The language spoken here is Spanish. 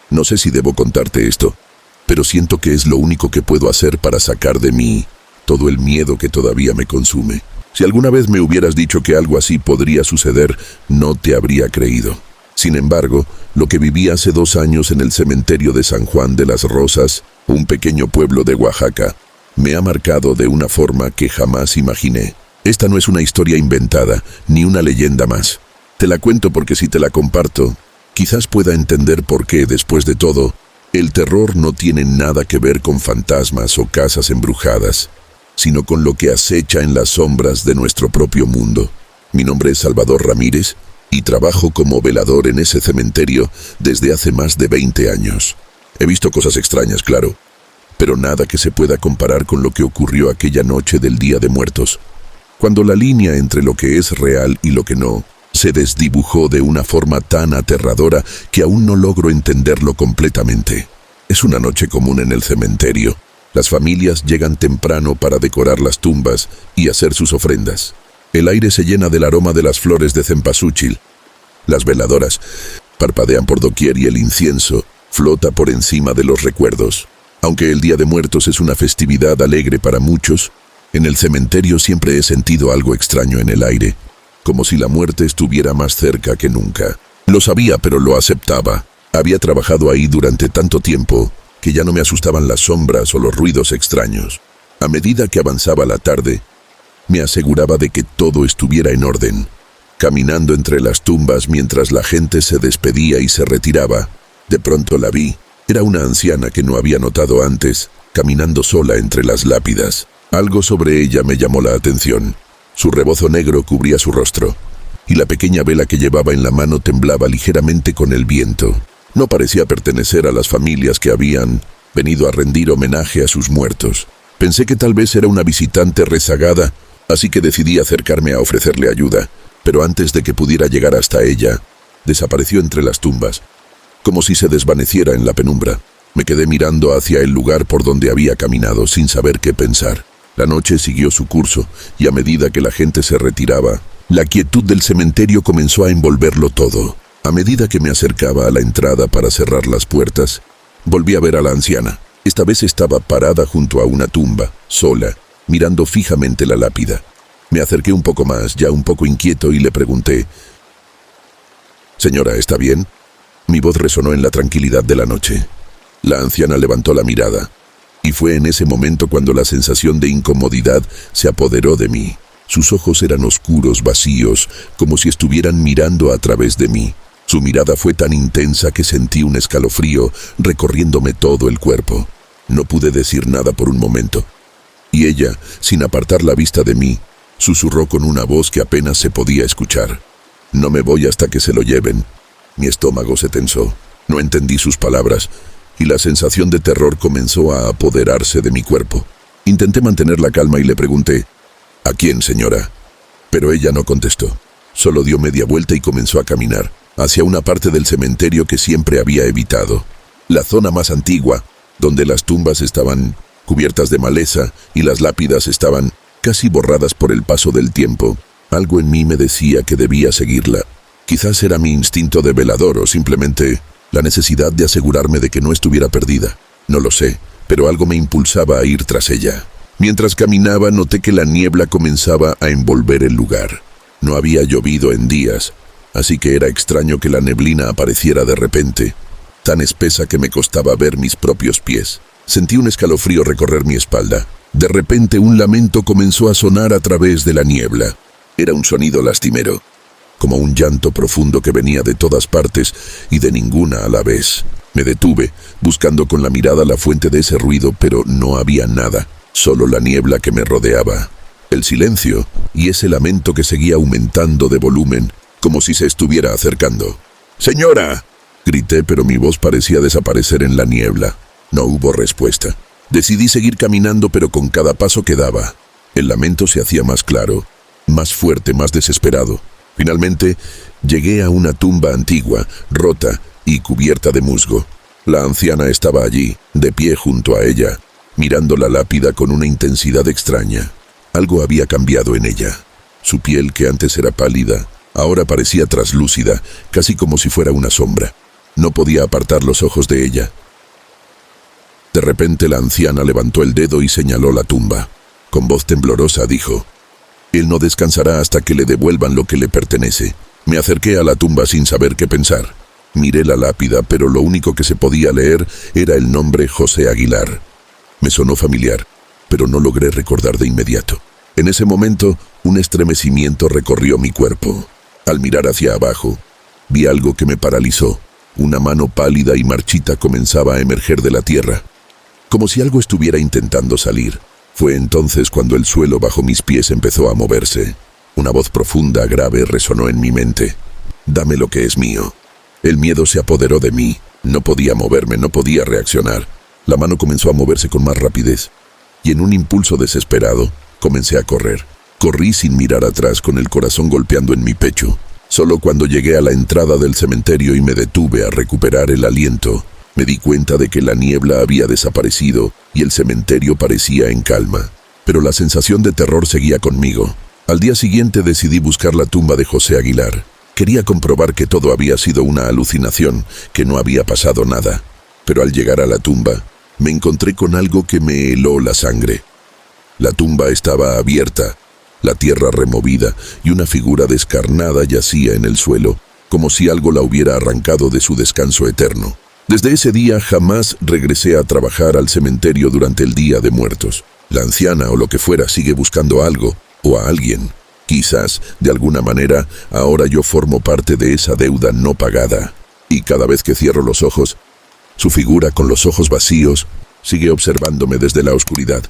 No sé si debo contarte esto, pero siento que es lo único que puedo hacer para sacar de mí todo el miedo que todavía me consume. Si alguna vez me hubieras dicho que algo así podría suceder, no te habría creído. Sin embargo, lo que viví hace 2 años en el cementerio de San Juan de las Rosas, un pequeño pueblo de Oaxaca, me ha marcado de una forma que jamás imaginé. Esta no es una historia inventada, ni una leyenda más. Te la cuento porque si te la comparto, quizás pueda entender por qué, después de todo, el terror no tiene nada que ver con fantasmas o casas embrujadas, sino con lo que acecha en las sombras de nuestro propio mundo. Mi nombre es Salvador Ramírez y trabajo como velador en ese cementerio desde hace más de 20 años. He visto cosas extrañas, claro, pero nada que se pueda comparar con lo que ocurrió aquella noche del Día de Muertos, cuando la línea entre lo que es real y lo que no se desdibujó de una forma tan aterradora que aún no logro entenderlo completamente. Es una noche común en el cementerio. Las familias llegan temprano para decorar las tumbas y hacer sus ofrendas. El aire se llena del aroma de las flores de cempasúchil. Las veladoras parpadean por doquier y el incienso flota por encima de los recuerdos. Aunque el Día de Muertos es una festividad alegre para muchos, en el cementerio siempre he sentido algo extraño en el aire, como si la muerte estuviera más cerca que nunca. Lo sabía, pero lo aceptaba. Había trabajado ahí durante tanto tiempo que ya no me asustaban las sombras o los ruidos extraños. A medida que avanzaba la tarde, me aseguraba de que todo estuviera en orden. Caminando entre las tumbas mientras la gente se despedía y se retiraba, de pronto la vi. Era una anciana que no había notado antes, caminando sola entre las lápidas. Algo sobre ella me llamó la atención. Su rebozo negro cubría su rostro, y la pequeña vela que llevaba en la mano temblaba ligeramente con el viento. No parecía pertenecer a las familias que habían venido a rendir homenaje a sus muertos. Pensé que tal vez era una visitante rezagada, así que decidí acercarme a ofrecerle ayuda, pero antes de que pudiera llegar hasta ella, desapareció entre las tumbas, como si se desvaneciera en la penumbra. Me quedé mirando hacia el lugar por donde había caminado, sin saber qué pensar. La noche siguió su curso, y a medida que la gente se retiraba, la quietud del cementerio comenzó a envolverlo todo. A medida que me acercaba a la entrada para cerrar las puertas, volví a ver a la anciana. Esta vez estaba parada junto a una tumba, sola, mirando fijamente la lápida. Me acerqué un poco más, ya un poco inquieto, y le pregunté: «Señora, ¿está bien?». Mi voz resonó en la tranquilidad de la noche. La anciana levantó la mirada, y fue en ese momento cuando la sensación de incomodidad se apoderó de mí. Sus ojos eran oscuros, vacíos, como si estuvieran mirando a través de mí. Su mirada fue tan intensa que sentí un escalofrío recorriéndome todo el cuerpo. No pude decir nada por un momento, y ella, sin apartar la vista de mí, susurró con una voz que apenas se podía escuchar: «No me voy hasta que se lo lleven». Mi estómago se tensó. No entendí sus palabras, y la sensación de terror comenzó a apoderarse de mi cuerpo. Intenté mantener la calma y le pregunté: «¿A quién, señora?». Pero ella no contestó. Solo dio media vuelta y comenzó a caminar hacia una parte del cementerio que siempre había evitado. La zona más antigua, donde las tumbas estaban cubiertas de maleza y las lápidas estaban casi borradas por el paso del tiempo. Algo en mí me decía que debía seguirla. Quizás era mi instinto de velador o simplemente la necesidad de asegurarme de que no estuviera perdida. No lo sé, pero algo me impulsaba a ir tras ella. Mientras caminaba, noté que la niebla comenzaba a envolver el lugar. No había llovido en días, así que era extraño que la neblina apareciera de repente, tan espesa que me costaba ver mis propios pies. Sentí un escalofrío recorrer mi espalda. De repente, un lamento comenzó a sonar a través de la niebla. Era un sonido lastimero, como un llanto profundo que venía de todas partes y de ninguna a la vez. Me detuve, buscando con la mirada la fuente de ese ruido, pero no había nada, solo la niebla que me rodeaba, el silencio y ese lamento que seguía aumentando de volumen, como si se estuviera acercando. «¡Señora!», grité, pero mi voz parecía desaparecer en la niebla. No hubo respuesta. Decidí seguir caminando, pero con cada paso que daba, el lamento se hacía más claro, más fuerte, más desesperado. Finalmente, llegué a una tumba antigua, rota y cubierta de musgo. La anciana estaba allí, de pie junto a ella, mirando la lápida con una intensidad extraña. Algo había cambiado en ella. Su piel, que antes era pálida, ahora parecía traslúcida, casi como si fuera una sombra. No podía apartar los ojos de ella. De repente la anciana levantó el dedo y señaló la tumba. Con voz temblorosa dijo: «Él no descansará hasta que le devuelvan lo que le pertenece». Me acerqué a la tumba sin saber qué pensar. Miré la lápida, pero lo único que se podía leer era el nombre José Aguilar. Me sonó familiar, pero no logré recordar de inmediato. En ese momento, un estremecimiento recorrió mi cuerpo. Al mirar hacia abajo, vi algo que me paralizó. Una mano pálida y marchita comenzaba a emerger de la tierra, como si algo estuviera intentando salir. Fue entonces cuando el suelo bajo mis pies empezó a moverse. Una voz profunda, grave, resonó en mi mente. «Dame lo que es mío». El miedo se apoderó de mí. No podía moverme, no podía reaccionar. La mano comenzó a moverse con más rapidez, y en un impulso desesperado, comencé a correr. Corrí sin mirar atrás, con el corazón golpeando en mi pecho. Solo cuando llegué a la entrada del cementerio y me detuve a recuperar el aliento, me di cuenta de que la niebla había desaparecido y el cementerio parecía en calma. Pero la sensación de terror seguía conmigo. Al día siguiente decidí buscar la tumba de José Aguilar. Quería comprobar que todo había sido una alucinación, que no había pasado nada. Pero al llegar a la tumba, me encontré con algo que me heló la sangre. La tumba estaba abierta, la tierra removida y una figura descarnada yacía en el suelo, como si algo la hubiera arrancado de su descanso eterno. Desde ese día jamás regresé a trabajar al cementerio durante el Día de Muertos. La anciana o lo que fuera sigue buscando algo o a alguien. Quizás, de alguna manera, ahora yo formo parte de esa deuda no pagada. Y cada vez que cierro los ojos, su figura con los ojos vacíos sigue observándome desde la oscuridad.